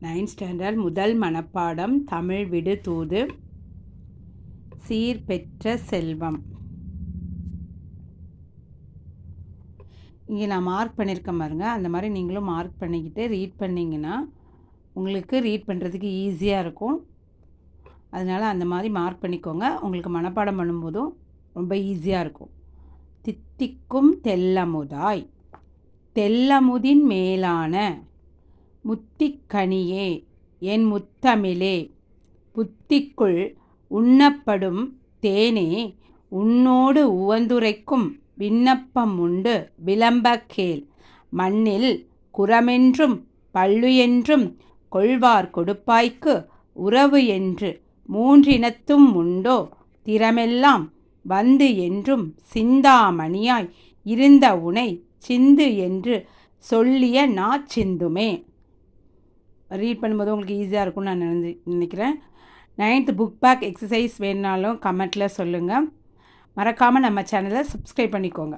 9th standard முதல் மனப்பாடம் தமிழ் விடு தூது சீர்பெற்ற செல்வம். இங்கே நான் மார்க் பண்ணியிருக்கேன் பாருங்க. அந்த மாதிரி நீங்களும் மார்க் பண்ணிக்கிட்டு ரீட் பண்ணிங்கன்னா உங்களுக்கு ரீட் பண்ணுறதுக்கு ஈஸியாக இருக்கும். அதனால் அந்த மாதிரி மார்க் பண்ணிக்கோங்க. உங்களுக்கு மனப்பாடம் பண்ணும்போதும் ரொம்ப ஈஸியாக இருக்கும். தித்திக்கும் தெல்லமுதாய் தெல்லமுதின் மேலான முத்திக்கனியே என் முத்தமிழே, புத்திக்குள் உண்ணப்படும் தேனே, உன்னோடு உவந்துரைக்கும் விண்ணப்பம் உண்டு விளம்ப கேள். மண்ணில் குரமென்றும் பள்ளு என்றும் கொள்வார் கொடுப்பாய்க்கு உறவு என்று மூன்றினத்தும் உண்டோ, திறமெல்லாம் வந்து என்றும் சிந்தாமணியாய் இருந்த உனை சிந்து என்று சொல்லிய சிந்துமே. ரீட் பண்ணும்போது உங்களுக்கு ஈஸியாக இருக்கும்னு நான் நினைக்கிறேன். 9th புக் பேக் எக்ஸசைஸ் வேணுனாலும் கமெண்ட்டில் சொல்லுங்கள். மறக்காமல் நம்ம சேனலை சப்ஸ்கிரைப் பண்ணிக்கோங்க.